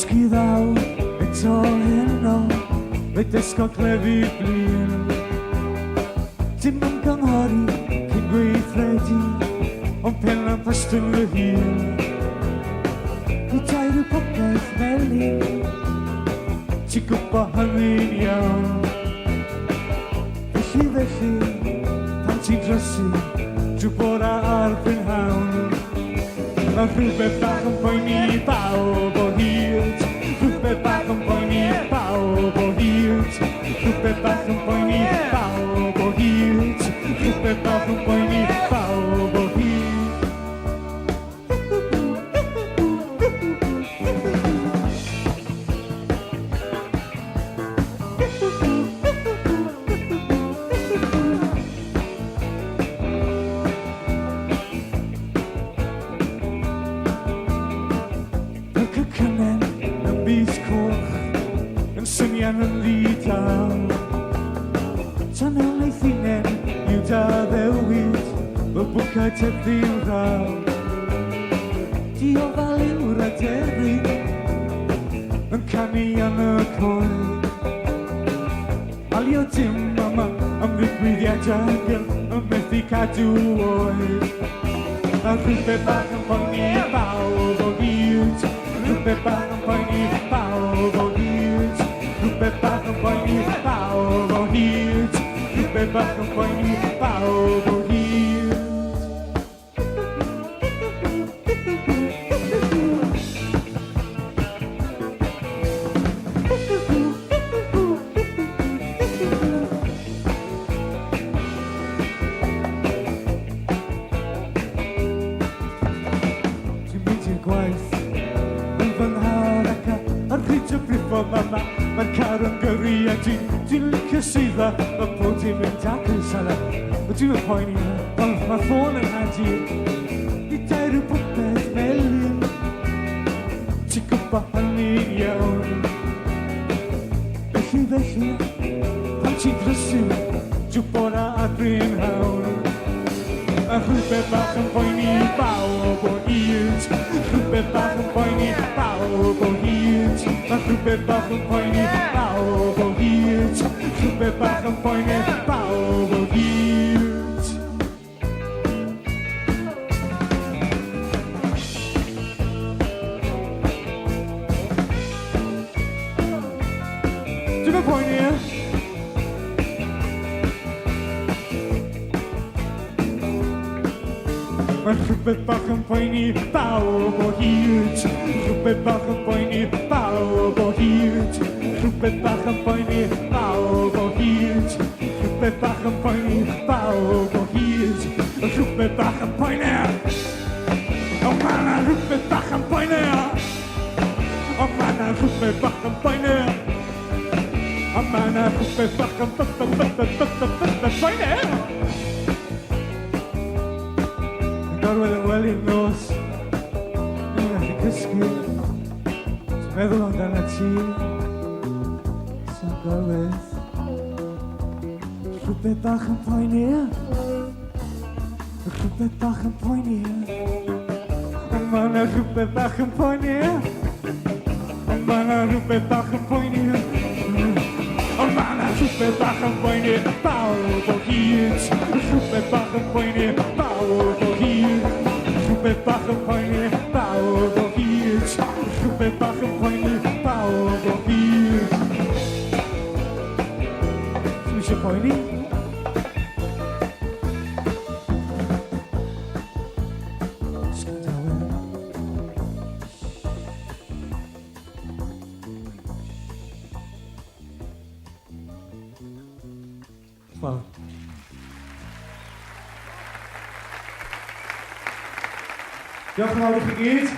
Dysgu ddaw eto heno, fe dysgo clefu blin. Dim yn gynghori cyn gweithredu, ond pen am pastwn y hun. Gwtair y popeth melyn, ti'n gwbo hynny'n iawn. Felly, pan ti'n drysu, drwy bod ar brynhawn. Mae rhywbeth bach yn poeni bawb o hyd. Rhywbeth bach yn poeni bawb o hyd. Rhywbeth bach yn poeni bawb o hyd. Rhywbeth bach yn poeni bawb o hyd. Yn ddidal tan mewn ei ffinen yw da ddewyd fy bwca teddi'n ddaw. Diofal yw'r aderyn yn canu am y coed. Alio dim yma am ddigwyddiadau yn methu cadw oed. A rhywbeth bach yn poeni bawb o hyd. Rhywbeth bach yn poeni bawb o hyd. Rhywbeth bach yn poeni bawb o hyd. Rhywbeth bach yn poeni bawb o hyd. Dwi'n mynd i'r gwaith yn fy nghar ac ar hyd y brifo mama. Mae'r car yn gyrru a dwi'n licio swyddfa. Mae bod i'n mynd ac yn salad. Dwi'n yn poeni ond mae ffôn yn hadi. I dair y popeth melyn, ti'n gwbo hynny'n iawn. Felly, pan ti'n drysu, drwy bod ar brynhawn. A rhywbeth bach yn poeni bawb o hyd. Rhywbeth bach yn poeni bawb o hyd. Mae rhywbeth bach yn poeni bawb o hyd. Rhywbeth bach yn poeni bawb o hyd. Dwi'n yn poeni Mae rhywbeth bach yn poeni bawb o hyd. Rhywbeth bach yn poeni bawb o hyd. Rhywbeth bach yn poeni bawb o hyd. Rhywbeth bach yn poeni bawb o hyd. Rhywbeth bach yn poeni. O ma' 'na rhywbeth bach yn poeni. O ma' 'na rhywbeth bach yn poeni. O ma' 'na rhywbeth bach yn poeni. Gorwedd yn wely'n nos, ni'n gallu cysgu. Ti'n meddwl amdana ti, sy'n gorwedd. Rhywbeth bach yn poeni. Rhywbeth bach yn poeni. O ma' 'na rhywbeth bach yn poeni. O ma' 'na rhywbeth bach yn poeni. O ma' 'na rhywbeth bach yn poeni bawb o hyd. Rhywbeth bach yn poeni bawb o hyd. Rhywbeth bach yn poeni bawb o hyd. Rhywbeth bach yn poeni bawb o hyd. Ti isio poeni? Well. Diolch yn fawr i chi gyd.